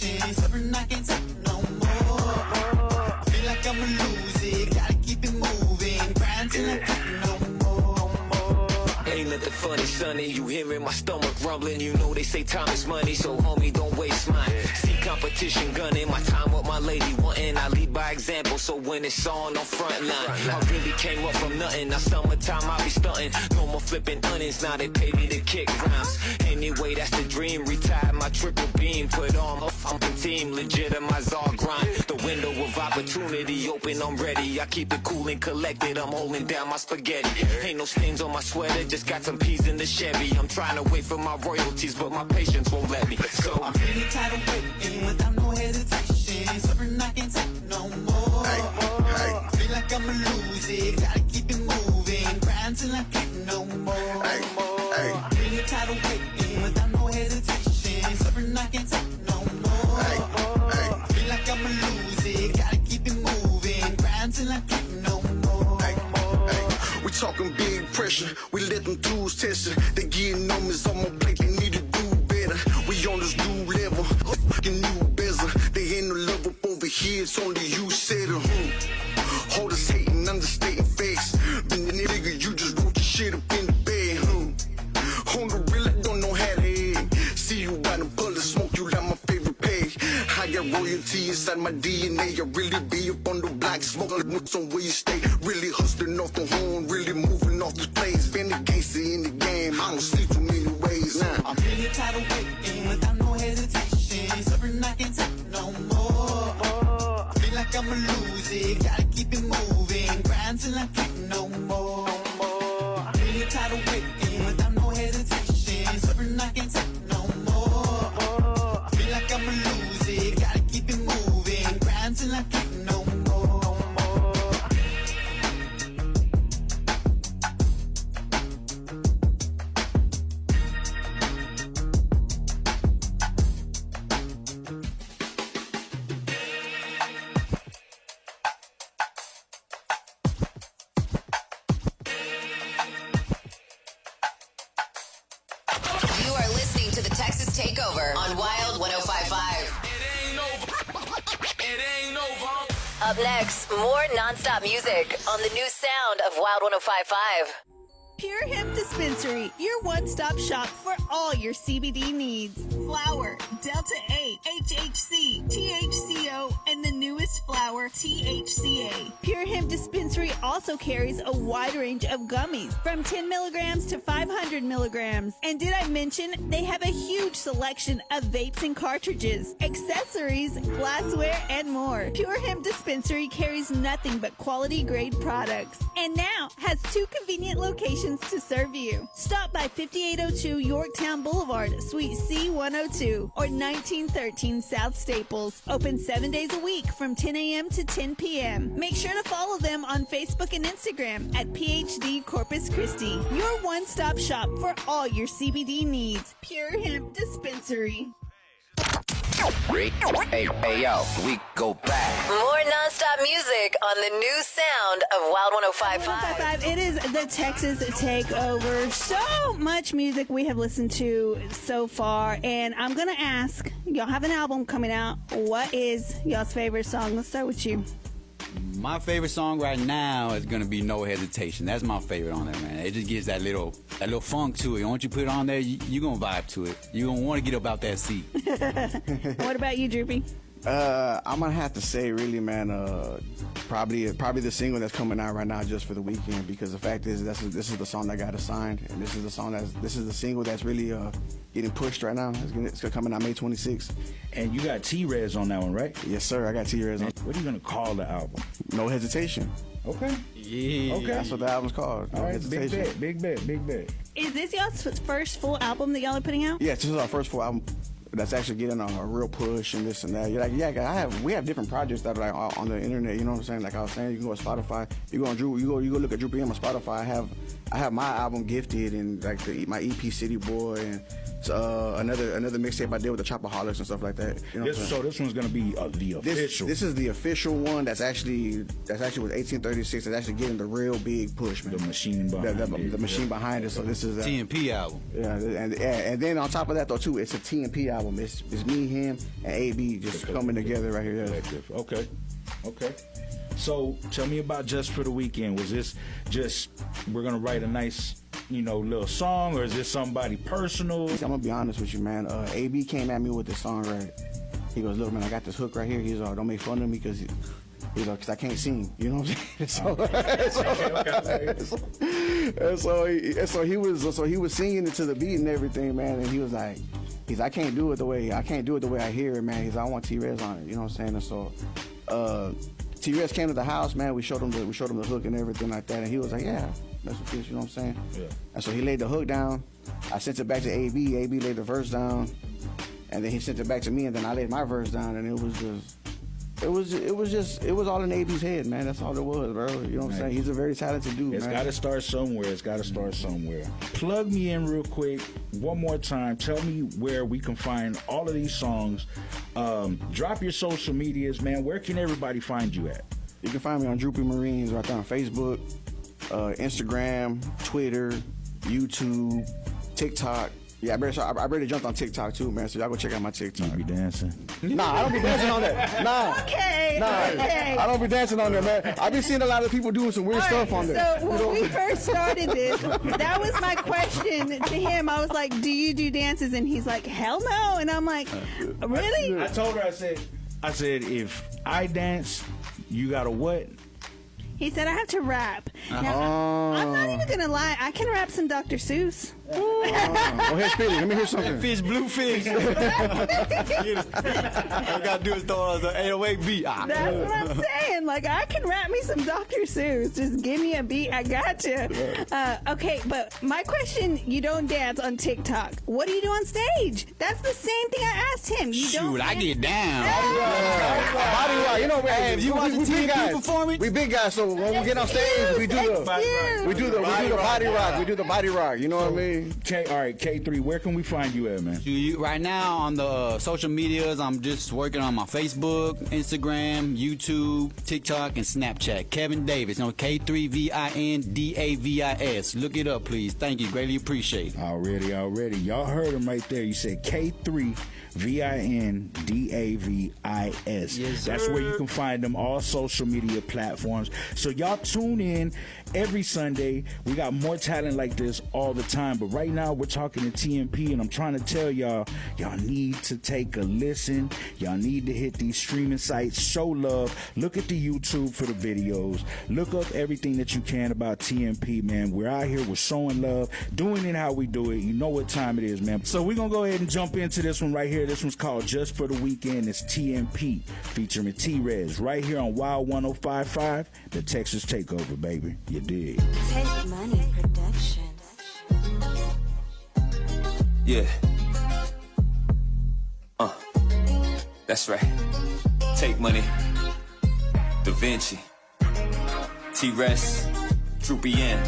and sunny. You hearing my stomach rumbling. You know they say time is money, so homie, don't waste mine. See competition gunning, my time with my lady wanting. I lead by example, so when it's on front line. I really came up from nothing. Now summertime I be stunting. No more flipping onions, now they pay me to kick rhymes. Anyway, that's the dream. Retired my triple beam, put on a fucking team. Legitimize all grind. The window of opportunity open, I'm ready. I keep it cool and collected. I'm holding down my spaghetti. Ain't no stains on my sweater, just got some peas in the Chevy. I'm trying to wait for my royalties, but my patience won't let me. So I'm really tired of waiting without no hesitation. Something I can't take no more. Feel like I'ma lose it, gotta keep it moving. Grind till I can't no more. Really tired of waiting without no hesitation. Something I can't take no more. Feel like I'ma lose it, gotta keep it moving. Grind till I can't no more. We talking big pressure, we let them tools test it. They getting numbers on my plate, they need to do better. We on this new level, fucking new bezel. They ain't no love up over here, it's only you said it. Hold us hating, understating facts. Been the nigga, you just wrote your shit up in the bed. On the real, I don't know how to act. See you by the bullet, smoke you like my favorite peg. I got royalty inside my DNA. I really be up on the block, smoking with on where you stay. Really hustling off the horn, really moving off the place. Been the gangster in the game, I don't sleep too many ways. I'm really tired of waiting without no hesitation. Something I can't take no more. Feel like I'ma lose it, gotta keep it moving. Grind till I can't no more. Really tired of waiting without no hesitation. Something I can't take no more. Feel like I'ma lose it, gotta keep it moving. Grind till I can't no more. You are listening to the Texas Takeover on Wild 105.5. It ain't over. Up next, more nonstop music on the new sound of Wild 105.5. Pure Hemp Dispensary, your one-stop shop for all your CBD needs. Flower, Delta 8, HHC, THCO, and the newest flower, THCA. Pure Hemp Dispensary also carries a wide range of gummies from 10 milligrams to 500 milligrams. And did I mention they have a huge selection of vapes and cartridges, accessories, glassware, and more. Pure Hemp Dispensary carries nothing but quality grade products and now has 2 convenient locations to serve you. Stop by 5802 Yorktown Boulevard, Suite C102, or 1913 South Staples. Open 7 days a week from 10 a.m. to 10 p.m. Make sure to follow them on Facebook and Instagram at PhD Corpus Christi. Your one-stop shop for all your CBD needs. Pure Hemp Dispensary. Hey, yo, we go back. More nonstop music on the new sound of Wild 105.5. It is the Texas Takeover. So much music we have listened to so far, and I'm gonna ask, y'all have an album coming out. What is y'all's favorite song? Let's start with you. My favorite song right now is gonna be No Hesitation. That's my favorite on there, man. It just gives that little funk to it. Once you put it on there, you gonna vibe to it. You gonna want to get up out that seat. What about you, Droopy? I'm gonna have to say, really, man, probably the single that's coming out right now, Just for the Weekend, because the fact is this is the song that got us signed, and this is the single that's really getting pushed right now. It's coming out May 26th. And you got T-Rez on that one, right? Yes, sir. I got T-Rez on. What are you gonna call the album? No Hesitation. Okay. Yeah. Okay. That's what the album's called. No All right, Hesitation. big bet. Is this y'all's first full album that y'all are putting out? Yeah, this is our first full album that's actually getting a real push and this and that. You're like, yeah, we have different projects that are like on the internet. You know what I'm saying? Like I was saying, you can go to Spotify. You go look at Droopy M on Spotify. I have my album Gifted and like my EP City Boy and another mixtape I did with the Chopaholics and stuff like that. You know So this one's gonna be the official. This is the official one. That's actually with 1836. That's actually getting the real big push, man. The machine behind it. The machine behind it. So this is TMP album. Yeah, and then on top of that though too, it's a TMP album. It's me, him, and AB just coming together right here. Okay. So tell me about Just for the Weekend. Was this just we're gonna write a nice little song, or is this somebody personal? I'm gonna be honest with you, man. AB came at me with this song, right? He goes, look, man, I got this hook right here. He's like, don't make fun of me because because I can't sing. You know what I'm saying? So he was singing it to the beat and everything, man. And he was like, I can't do it the way I hear it, man. He's like, I want T-Rez on it. You know what I'm saying? And so T-Rez came to the house, man. We showed him the hook and everything like that, and he was like, yeah, that's what it is. You know what I'm saying? Yeah. And so he laid the hook down. I sent it back to AB. AB laid the verse down, and then he sent it back to me, and then I laid my verse down, and it was all in AB's head, man. That's all it was, bro. You know what I'm saying? He's a very talented dude, It's man. got to start somewhere. Plug me in real quick one more time. Tell me where we can find all of these songs. Drop your social medias, man. Where can everybody find you at? You can find me on Droopy Marines right there on Facebook, Instagram, Twitter, YouTube, TikTok. Yeah, I better jumped on TikTok too, man. So y'all go check out my TikTok. You be dancing? Nah, I don't be dancing on that. Nah. Okay. I don't be dancing on there, man. I've been seeing a lot of people doing some weird stuff on there. So when we first started this, that was my question to him. I was like, do you do dances? And he's like, hell no. And I'm like, really? I told her, I said, if I dance, you gotta what? He said I have to rap. Now, I'm not even going to lie. I can rap some Dr. Seuss. Oh, here, Speedy. Let me hear something. Fish, blue fish. All I got to do is throw on the 808 beat. That's what I'm saying. Like, I can rap me some Dr. Seuss. Just give me a beat. I got you. Okay, but my question, you don't dance on TikTok. What do you do on stage? That's the same thing I asked him. Shoot, I get down. Body rock. You know, if you watch the TMP performance, we big guys, so when we get on stage, we do the body rock. We do the body rock. You know what I mean? All right, K3, where can we find you at, man? Right now on the social medias, I'm just working on my Facebook, Instagram, YouTube, TikTok, and Snapchat. Kevin Davis, K3VINDAVIS. Look it up, please. Thank you. Greatly appreciate it. Already. Y'all heard him right there. You said K3VINDAVIS. Yes, that's where you can find them, all social media platforms. So y'all tune in every Sunday. We got more talent like this all the time. But right now we're talking to TMP, and I'm trying to tell y'all need to take a listen. Y'all need to hit these streaming sites, show love, look at the YouTube for the videos, look up everything that you can about TMP, man. We're out here, we're showing love, doing it how we do it. You know what time it is, man. So we're gonna go ahead and jump into this one right here. This one's called Just for the Weekend. It's TMP featuring T-Rez right here on Wild 105.5, the Texas Takeover, baby. You dig? Take Money Productions. Yeah. That's right. Take Money. Da Vinci. T-Rez. Droopy N.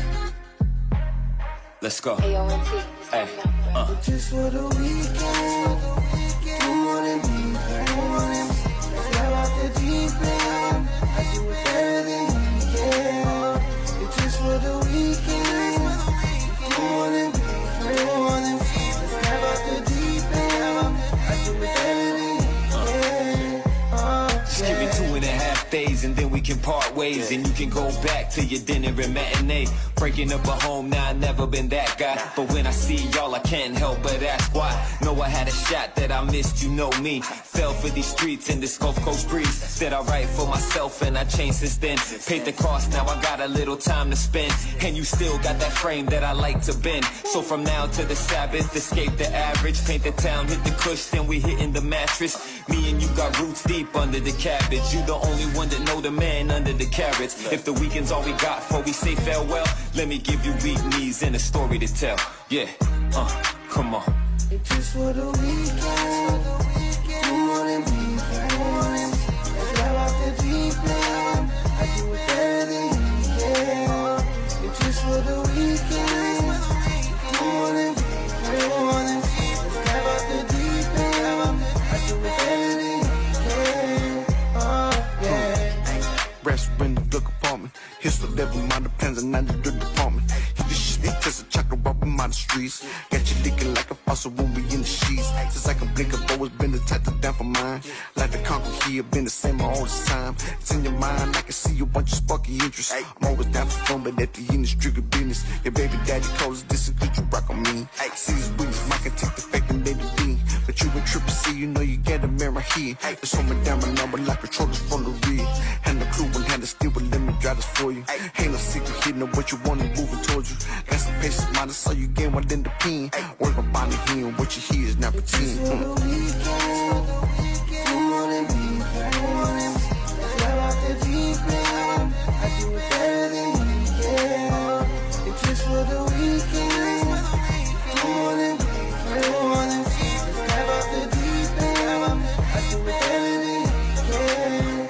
Let's go. Hey. Just for the weekend. Don't wanna be friends. Let's go out the deep end. I do everything we can. It's just for the weekend. Don't wanna be friends. Let's go out the deep end. I do everything we can. Just give me 2.5 days and then we can part ways. And you can go back to your dinner and matinee. Breaking up a home, now I never been that guy. But when I see y'all, I can't help but ask why. Know I had a shot that I missed, you know me. Fell for these streets in this Gulf Coast breeze. Said I write for myself and I changed since then. Paid the cost, now I got a little time to spend. And you still got that frame that I like to bend. So from now to the Sabbath, escape the average. Paint the town, hit the cush, then we hitting the mattress. Me and you got roots deep under the cabbage. You the only one that know the man under the carrots. If the weekend's all we got before we say farewell, let me give you weak knees and a story to tell. Yeah, come on. It's just for the weekend. Don't wanna be friends. Let's go out the deep end. I do everything we can. It's just for the weekend. Don't wanna be friends. Let's go out the deep end. I do everything we can. Rest in the drug apartment. Here's the level, my depends on the drug department. Hit this shit, just a chocolate up in my streets. Got you leaking like a faucet when we in the sheets. Since I can blink, I've always been a type to down for mine. Like the conquer here, been the same all this time. It's in your mind, I can see you bunch of sparky interest. I'm always down for fun, but at the end it's strictly business. Your baby daddy calls this is good, you rock on me. See his witness, I can take the fake and let it be. But you a triple C, you know you get a mirror here. It's on my down my number like controllers from the rear. Hand the crew and hand the steel, but let me drive this for you. Ain't no secret here, know what you want and moving towards you. Got some patience, mind, I saw you get one in the pen. Work my body here, and what you hear is not pretend. For the weekend, do more than be friends. Fly off the deep end, I do it better than we can. It's just for the weekend, do more than be friends. Fly off the deep end, I do it better than we can.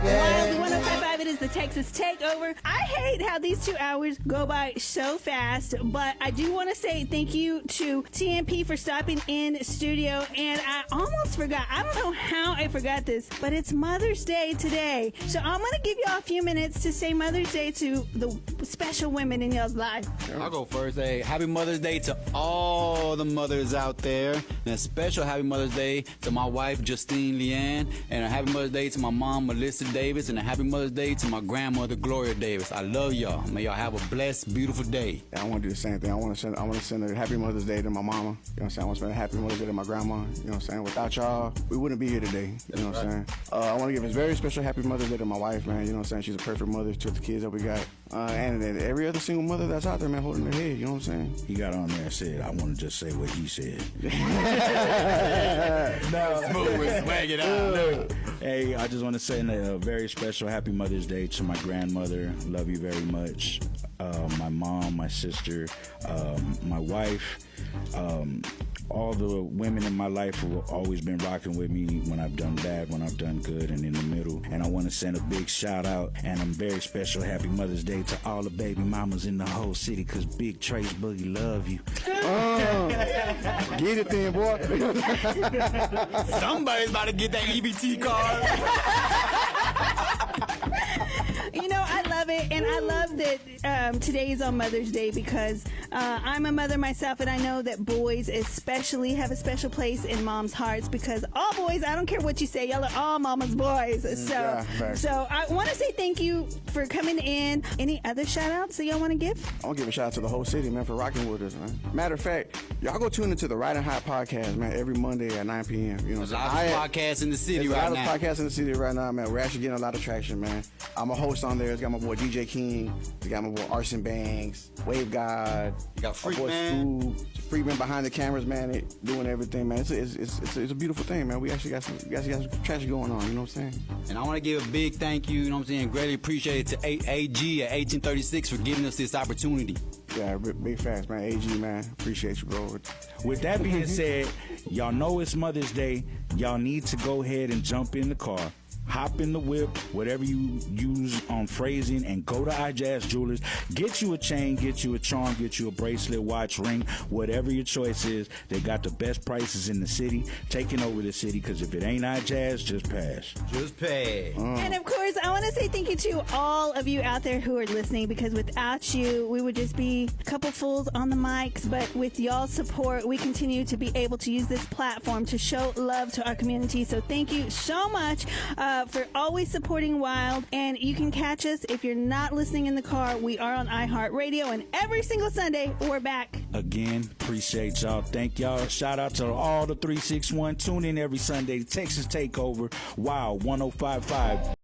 Wild 105.5, it is the Texas Takeover. I hate how these 2 hours go by so fast, but I do want to say thank you to TMP for stopping in studio, and I almost forgot. I don't know how I forgot this, but it's Mother's Day today. So I'm going to give y'all a few minutes to say Mother's Day to the special women in y'all's life. I'll go first. Hey, happy Mother's Day to all the mothers out there. And a special happy Mother's Day to my wife, Justine Leanne. And a happy Mother's Day to my mom, Melissa Davis. And a happy Mother's Day to my grandmother, Gloria Davis. I love y'all. May y'all have a blessed, beautiful day. Yeah, I want to do the same thing. I want to send a happy Mother's Day to my mama. You know what I'm saying? I want to spend a happy Mother's Day to my grandma. You know what I'm saying? Without y'all, we wouldn't be here today. You know what I'm saying? I want to give a very special happy Mother's Day to my wife, man. You know what I'm saying? She's a perfect mother to the kids that we got. And then every other single mother that's out there, man, holding their head. You know what I'm saying? He got on there and said, I want to just say what he said. Smooth, swag it out. Hey, I just want to say a very special happy Mother's Day to my grandmother. Love you very much. My mom, my sister, my wife, all the women in my life who have always been rocking with me when I've done bad, when I've done good, and in the middle. And I want to send a big shout out and a very special happy Mother's Day to all the baby mamas in the whole city, because Big Trace Boogie love you. Get it then, boy. Somebody's about to get that EBT card. You know, I love it, and I love that today is on Mother's Day because I'm a mother myself, and I know that boys especially have a special place in mom's hearts, because all boys, I don't care what you say, y'all are all mama's boys. So I want to say thank you for coming in. Any other shout outs that y'all want to give? I want to give a shout out to the whole city, man, for rocking with us, man. Matter of fact, y'all go tune into the Riding High podcast, man, every Monday at 9 p.m. You know, a lot of podcasts in the city right now. A lot of podcasts in the city right now, man. We're actually getting a lot of traction, man. I'm a host on there. It's got my boy DJ King. It's got my boy Arson Banks, Wave God. You got Freakman. Freakman behind the cameras, man. Doing everything, man. It's a beautiful thing, man. We actually got some traction going on. You know what I'm saying? And I want to give a big thank you. You know what I'm saying? Greatly appreciate it to AG at 1836 for giving us this opportunity. Yeah, big facts, man. AG, man. Appreciate you, bro. With that being said, y'all know it's Mother's Day. Y'all need to go ahead and jump in the car, hop in the whip, whatever you use on phrasing, and go to iJazz Jewelers. Get you a chain, get you a charm, get you a bracelet, watch, ring, whatever your choice is. They got the best prices in the city, taking over the city, because if it ain't iJazz, just pass. Just pass. And of course, I want to say thank you to all of you out there who are listening, because without you, we would just be a couple fools on the mics. But with y'all's support, we continue to be able to use this platform to show love to our community. So thank you so much for always supporting Wild. And you can catch us if you're not listening in the car. We are on iHeartRadio, and every single Sunday we're back. Again, appreciate y'all. Thank y'all. Shout out to all the 361. Tune in every Sunday. Texas Takeover. Wow, 105.5.